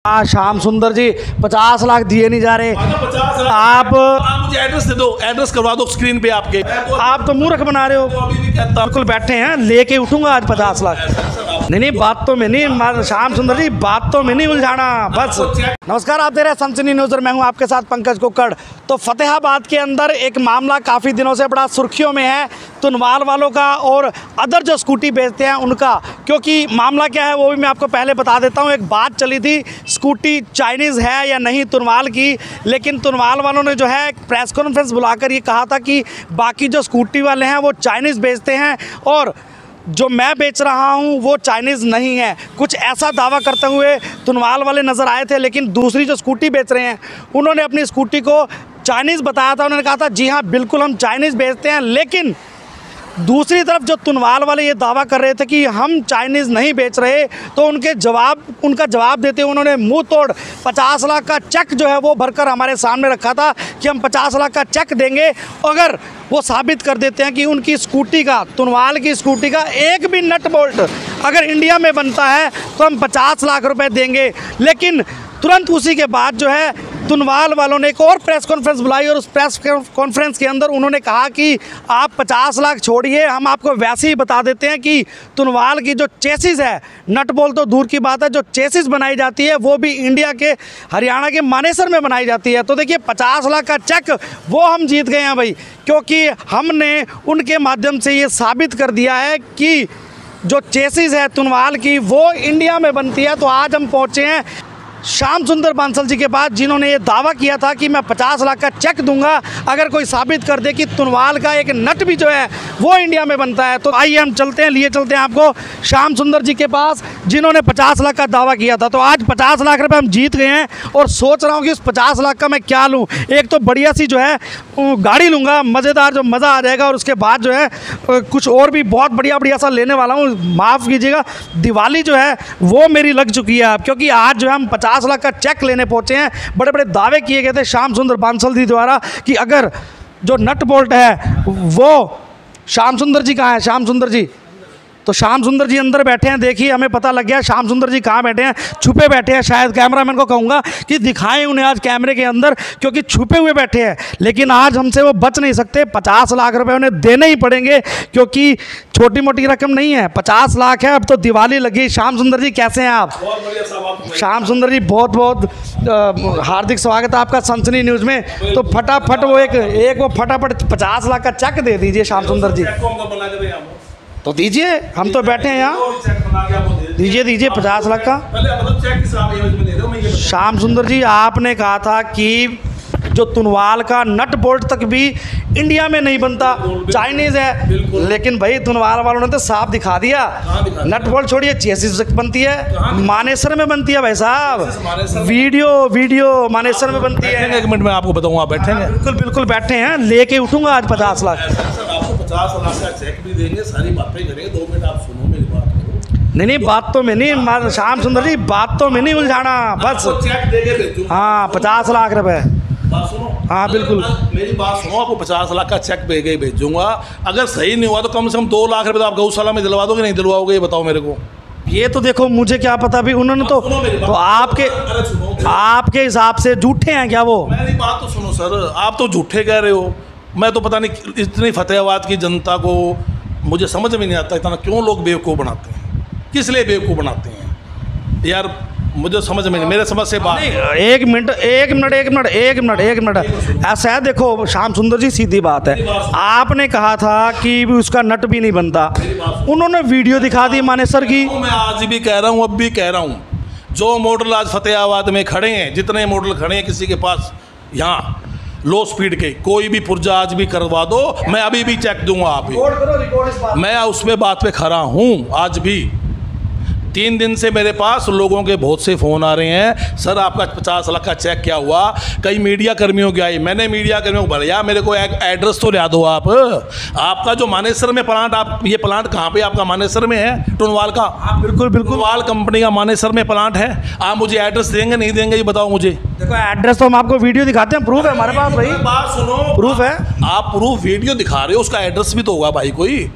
श्याम सुंदर जी 50 लाख दिए नहीं जा रहे। 50 लाख आप मुझे एड्रेस दे दो, एड्रेस करवा दो स्क्रीन पे आपके। आप तो मूर्ख बना रहे हो। अभी भी कहता बिल्कुल बैठे हैं, लेके उठूंगा आज 50 लाख। नहीं बात तो में नहीं, श्याम सुंदर जी बात तो में नहीं उलझाना बस। नमस्कार, आप दे रहे हैं सनसनी न्यूज़ और मैं हूं आपके साथ पंकज कुक्कड़। तो फतेहाबाद के अंदर एक मामला काफ़ी दिनों से बड़ा सुर्खियों में है, तुनवाल वालों का और अदर जो स्कूटी बेचते हैं उनका। क्योंकि मामला क्या है वो भी मैं आपको पहले बता देता हूं। एक बात चली थी स्कूटी चाइनीज़ है या नहीं तुनवाल की, लेकिन तुनवाल वालों ने जो है प्रेस कॉन्फ्रेंस बुलाकर ये कहा था कि बाकी जो स्कूटी वाले हैं वो चाइनीज़ बेचते हैं और जो मैं बेच रहा हूं वो चाइनीज़ नहीं है। कुछ ऐसा दावा करते हुए तुनवाल वाले नज़र आए थे, लेकिन दूसरी जो स्कूटी बेच रहे हैं उन्होंने अपनी स्कूटी को चाइनीज़ बताया था। उन्होंने कहा था जी हाँ बिल्कुल हम चाइनीज़ बेचते हैं, लेकिन दूसरी तरफ जो तुनवाल वाले ये दावा कर रहे थे कि हम चाइनीज़ नहीं बेच रहे, तो उनका जवाब देते हुए उन्होंने मुंह तोड़ 50 लाख का चेक जो है वो भरकर हमारे सामने रखा था कि हम 50 लाख का चेक देंगे अगर वो साबित कर देते हैं कि उनकी स्कूटी का, तुनवाल की स्कूटी का एक भी नट बोल्ट अगर इंडिया में बनता है तो हम 50 लाख रुपए देंगे। लेकिन तुरंत उसी के बाद जो है तुनवाल वालों ने एक और प्रेस कॉन्फ्रेंस बुलाई और उस प्रेस कॉन्फ्रेंस के अंदर उन्होंने कहा कि आप 50 लाख छोड़िए, हम आपको वैसे ही बता देते हैं कि तुनवाल की जो चेसिस है, नट बोल तो दूर की बात है, जो चेसिस बनाई जाती है वो भी इंडिया के हरियाणा के मानेसर में बनाई जाती है। तो देखिए 50 लाख का चेक वो हम जीत गए हैं भाई, क्योंकि हमने उनके माध्यम से ये साबित कर दिया है कि जो चेसिस है तुनवाल की वो इंडिया में बनती है। तो आज हम पहुँचे हैं श्याम सुंदर बांसल जी के पास, जिन्होंने ये दावा किया था कि मैं 50 लाख का चेक दूंगा अगर कोई साबित कर दे कि तुनवाल का एक नट भी जो है वो इंडिया में बनता है। तो आइए हम चलते हैं आपको श्याम सुंदर जी के पास, जिन्होंने 50 लाख का दावा किया था। तो आज 50 लाख रुपए हम जीत गए हैं और सोच रहा हूँ कि उस 50 लाख का मैं क्या लूँ। एक तो बढ़िया सी जो है गाड़ी लूँगा, मज़ेदार, जो मज़ा आ जाएगा, और उसके बाद जो है कुछ और भी बहुत बढ़िया सा लेने वाला हूँ। माफ़ कीजिएगा, दिवाली जो है वो मेरी लग चुकी है अब, क्योंकि आज जो है हम 50 लाख का चेक लेने पहुंचे हैं। बड़े बड़े दावे किए गए थे श्याम सुंदर बांसल जी द्वारा कि अगर जो नट बोल्ट है वो, श्याम सुंदर जी कहाँ है? श्याम सुंदर जी, तो श्याम सुंदर जी अंदर बैठे हैं। देखिए हमें पता लग गया श्याम सुंदर जी कहाँ बैठे हैं, छुपे बैठे हैं। शायद कैमरामैन को कहूँगा कि दिखाएं उन्हें आज कैमरे के अंदर, क्योंकि छुपे हुए बैठे हैं। लेकिन आज हमसे वो बच नहीं सकते, 50 लाख रुपए उन्हें देने ही पड़ेंगे, क्योंकि छोटी मोटी रकम नहीं है, 50 लाख है। अब तो दिवाली लगी। श्याम सुंदर जी कैसे हैं आप? बहुत बढ़िया साहब। श्याम सुंदर जी बहुत हार्दिक स्वागत है आपका सनसनी न्यूज़ में। तो फटाफट वो एक वो फटाफट 50 लाख का चेक दे दीजिए श्याम सुंदर जी। तो दीजिए, हम तो बैठे हैं यहाँ, दीजिए 50 लाख का। श्याम सुंदर जी, आपने कहा था कि जो तुनवाल का नट बोल्ट तक भी इंडिया में नहीं बनता, चाइनीज़ है। लेकिन भाई तुनवाल वालों ने तो साफ दिखा दिया, नट बोल्ट छोड़िए चेसिस बनती है, मानेसर में बनती है भाई साहब। वीडियो मानेसर में बनती है। 1 मिनट में आपको बताऊंगा, आप बैठेंगे? बिल्कुल बैठे हैं, लेके उठूंगा आज 50 लाख। आपको 50 लाख का चेक भी देंगे, सारी बातें करेंगे। 2 मिनट आप सुनो मेरी बात। नहीं बात तो में नहीं, श्याम सुंदर जी बात तो में नहीं उलझाना बस। चेक देके भेजूंगा। हाँ 50 लाख रुपए। बात सुनो। हाँ बिल्कुल, मेरी बात सुनो, आपको 50 लाख का चेक भेजूंगा। अगर सही नहीं हुआ तो कम से कम 2 लाख रुपए तो आप गौशाला में दिलवा दोगे, नहीं दिलवाओगे? ये बताओ मेरे को। ये तो देखो मुझे क्या पता भी, उन्होंने तो आपके हिसाब से झूठे हैं क्या वो? मेरी बात तो सुनो सर, आप तो झूठे कह रहे हो। मैं तो पता नहीं इतनी फतेहाबाद की जनता को मुझे समझ में नहीं आता इतना क्यों लोग बेवकूफ़ बनाते हैं, किस लिए बेवकूफ़ बनाते हैं यार, मुझे समझ में नहीं। मेरे समझ से बात एक मिनट ऐसा है। देखो श्याम सुंदर जी, सीधी बात है, आपने कहा था कि उसका नट भी नहीं बनता, उन्होंने वीडियो दिखा दी मानेसर की। मैं आज भी कह रहा हूँ, अब भी कह रहा हूँ, जो मॉडल आज फतेहाबाद में खड़े हैं, जितने मॉडल खड़े हैं, किसी के पास यहाँ लो स्पीड के कोई भी पुर्जा आज भी करवा दो, मैं अभी भी चेक दूंगा। आप ही मैं उसमें बात पे खड़ा हूँ। आज भी 3 दिन से मेरे पास लोगों के बहुत से फ़ोन आ रहे हैं, सर आपका 50 लाख का चेक क्या हुआ? कई मीडिया कर्मियों की आई। मैंने मीडिया कर्मियों को भैया मेरे को एक एड्रेस तो ला दो आप। आपका जो मानेसर में प्लांट, आप ये प्लांट कहाँ पे आपका मानेसर में है टुनवाल का? बिल्कुल टुनवाल कंपनी का मानेसर में प्लांट है। आप मुझे एड्रेस देंगे नहीं देंगे ये बताओ मुझे। देखो एड्रेस तो हम आपको वीडियो दिखाते हैं, प्रूफ है हमारे पास भाई। बात सुनो, प्रूफ है। आप प्रूफ वीडियो दिखा रहे हो, उसका एड्रेस भी तो होगा भाई कोई।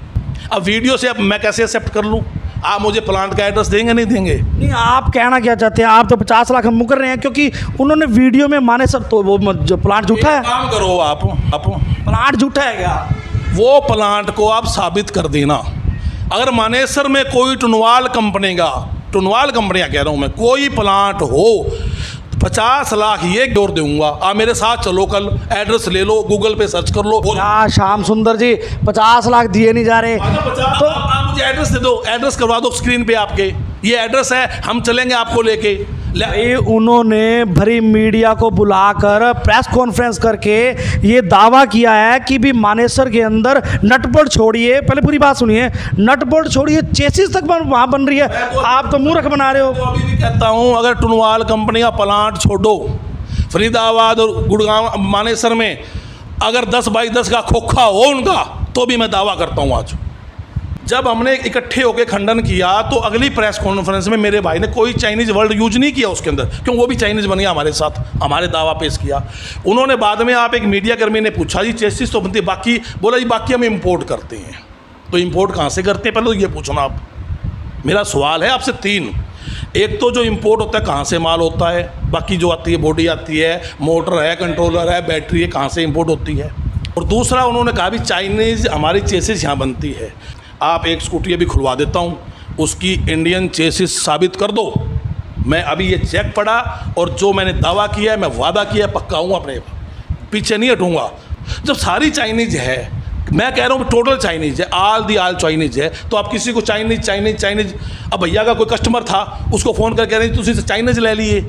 अब वीडियो से अब मैं कैसे एक्सेप्ट कर लूँ? आप मुझे प्लांट का एड्रेस देंगे नहीं देंगे? नहीं, आप कहना क्या चाहते हैं? आप तो 50 लाख हम मुकर रहे हैं क्योंकि उन्होंने वीडियो में मानेसर तो वो जो प्लांट झूठा है। काम करो आप प्लांट झूठा है क्या? वो प्लांट को आप साबित कर देना। अगर मानेसर में कोई टुनवाल कंपनियाँ कह रहा हूँ मैं, कोई प्लांट हो 50 लाख ये जोड़ दूंगा। आप मेरे साथ चलो, कल एड्रेस ले लो, गूगल पे सर्च कर लो। क्या श्याम सुंदर जी 50 लाख दिए नहीं जा रहे? तो आप मुझे एड्रेस दे दो, एड्रेस करवा दो स्क्रीन पे आपके, ये एड्रेस है, हम चलेंगे आपको लेके। उन्होंने भरी मीडिया को बुलाकर प्रेस कॉन्फ्रेंस करके ये दावा किया है कि भी मानेसर के अंदर नटबोल्ट छोड़िए, पहले पूरी बात सुनिए, नटबोल्ट छोड़िए चेसिस तक वहाँ बन रही है। आप तो मूर्ख बना रहे हो। तो अभी भी कहता हूँ, अगर टुनवाल कंपनी का प्लांट छोड़ो, फरीदाबाद और गुड़गांव मानेसर में अगर 10 बाई 10 का खोखा हो उनका, तो भी मैं दावा करता हूँ। आज जब हमने इकट्ठे होकर खंडन किया तो अगली प्रेस कॉन्फ्रेंस में मेरे भाई ने कोई चाइनीज़ वर्ड यूज नहीं किया उसके अंदर, क्यों? वो भी चाइनीज़ बन गया हमारे साथ, हमारे दावा पेश किया उन्होंने। बाद में आप एक मीडिया कर्मी ने पूछा जी चेसिस तो बनती, बाकी बोला जी बाकी हम इंपोर्ट करते हैं। तो इंपोर्ट कहाँ से करते हैं, पहले तो ये पूछना आप। मेरा सवाल है आपसे 3, एक तो जो इंपोर्ट होता है कहाँ से माल होता है, बाकी जो आती है बॉडी आती है, मोटर है, कंट्रोलर है, बैटरी है, कहाँ से इंपोर्ट होती है। और दूसरा उन्होंने कहा भी चाइनीज़ हमारी चेसिस यहाँ बनती है। आप एक स्कूटी अभी खुलवा देता हूँ, उसकी इंडियन चेसिस साबित कर दो। मैं अभी ये चेक पड़ा और जो मैंने दावा किया है, मैं वादा किया है, पक्का हूँ, अपने पीछे नहीं हटूँगा। जब सारी चाइनीज़ है, मैं कह रहा हूँ टोटल चाइनीज़ है, आल चाइनीज़ है, तो आप किसी को चाइनीज़ अब भैया का कोई कस्टमर था, उसको फ़ोन करके कह रहे तुम इसे चाइनीज़ ले लिए,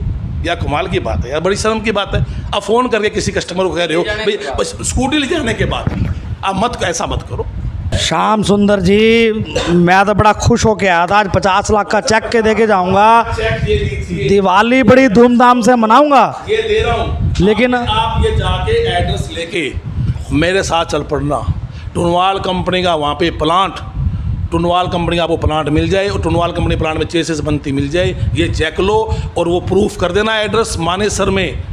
यार कमाल की बात है यार, बड़ी शर्म की बात है। अब फ़ोन करके किसी कस्टमर को कह रहे हो भाई स्कूटी ले जाने के बाद आप ऐसा मत करो। श्याम सुंदर जी, मैं तो बड़ा खुश होके आया था, आज 50 लाख का चेक के देके जाऊंगा, दिवाली बड़ी धूमधाम से मनाऊंगा। ये दे रहा हूँ, लेकिन आप ये जाके एड्रेस लेके मेरे साथ चल पड़ना। टुनवाल कंपनी का वहाँ पे प्लांट, टुनवाल कंपनी का आपको प्लांट मिल जाए और टुनवाल कंपनी प्लांट में चेसिस बनती मिल जाए, ये चेक लो और वो प्रूफ कर देना एड्रेस मानेसर में।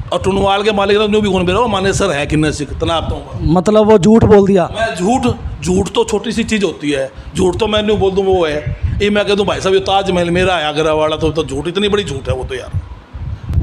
और टुनवाल के मालिक ने भी कौन बेरा मानेसर है कि नहीं, कितना आप तो मतलब वो झूठ बोल दिया। मैं झूठ तो छोटी सी चीज़ होती है, झूठ तो मैं नहीं बोल दूँ वो है, ये मैं कह दूँ भाई साहब ये ताजमहल मेरा है आगरा वाला, तो झूठ इतनी बड़ी झूठ है वो तो यार।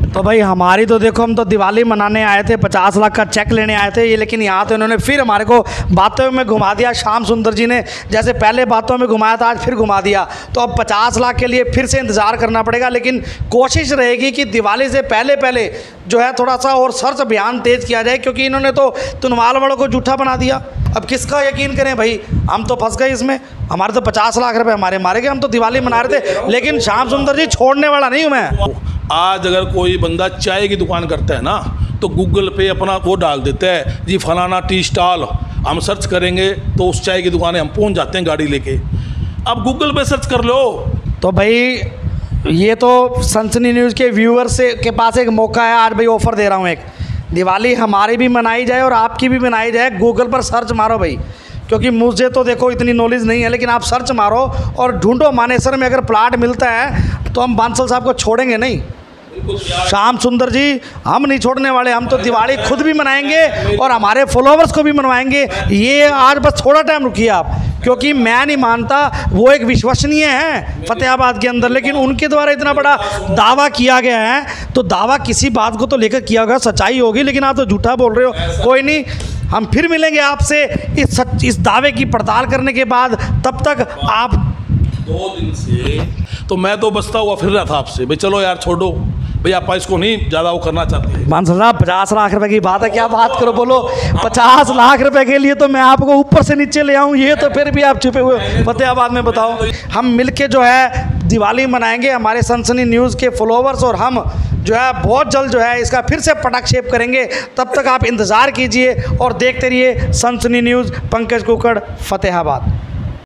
तो भाई हमारी तो देखो, हम तो दिवाली मनाने आए थे, 50 लाख का चेक लेने आए थे ये, लेकिन यहाँ तो इन्होंने फिर हमारे को बातों में घुमा दिया। श्याम सुंदर जी ने जैसे पहले बातों में घुमाया था, आज फिर घुमा दिया। तो अब 50 लाख के लिए फिर से इंतज़ार करना पड़ेगा, लेकिन कोशिश रहेगी कि दिवाली से पहले जो है थोड़ा सा और सर्च अभियान तेज़ किया जाए, क्योंकि इन्होंने तो टुनवाल वालों को झूठा बना दिया। अब किसका यकीन करें भाई, हम तो फंस गए इसमें। हमारे तो 50 लाख रुपए हमारे मारे गए, हम तो दिवाली मना रहे थे। लेकिन श्याम सुंदर जी छोड़ने वाला नहीं हूँ मैं। आज अगर कोई बंदा चाय की दुकान करता है ना, तो गूगल पे अपना वो डाल देता है जी फलाना टी स्टॉल, हम सर्च करेंगे तो उस चाय की दुकानें हम पहुंच जाते हैं गाड़ी लेके। अब गूगल पे सर्च कर लो। तो भाई ये तो सनसनी न्यूज़ के व्यूअर्स के पास एक मौका है, आज भाई ऑफ़र दे रहा हूँ एक, दिवाली हमारी भी मनाई जाए और आपकी भी मनाई जाए। गूगल पर सर्च मारो भाई, क्योंकि मुझे तो देखो इतनी नॉलेज नहीं है, लेकिन आप सर्च मारो और ढूंढो मानेसर में अगर प्लाट मिलता है तो हम बांसल साहब को छोड़ेंगे नहीं। श्याम सुंदर जी, हम नहीं छोड़ने वाले, हम तो दिवाली खुद भी मनाएंगे और हमारे फॉलोवर्स को भी मनवाएंगे। ये आज बस थोड़ा टाइम रुकिए आप, क्योंकि मैं नहीं मानता वो एक विश्वसनीय है फतेहाबाद के अंदर, लेकिन उनके द्वारा इतना बड़ा दावा किया गया है, तो दावा किसी बात को तो लेकर किया होगा, सच्चाई होगी, लेकिन आप तो झूठा बोल रहे हो। कोई नहीं, हम फिर मिलेंगे आपसे इस दावे की पड़ताल करने के बाद। तब तक आप 2 दिन से तो मैं तो बचता हुआ फिर रहा था आपसे, भाई चलो यार छोड़ो भाई, आप इसको नहीं ज़्यादा वो करना चाहते। बांसल साहब 50 लाख रुपए की बात है, क्या बात करो, बोलो 50 लाख रुपए के लिए तो मैं आपको ऊपर से नीचे ले आऊँ, ये तो फिर भी आप छुपे हुए फतेहाबाद में। बताओ, हम मिलके जो है दिवाली मनाएंगे, हमारे सनसनी न्यूज़ के फॉलोवर्स और हम जो है बहुत जल्द जो है इसका फिर से पटाक्षेप करेंगे। तब तक आप इंतज़ार कीजिए और देखते रहिए सनसनी न्यूज़। पंकज कुक्कड़, फतेहाबाद।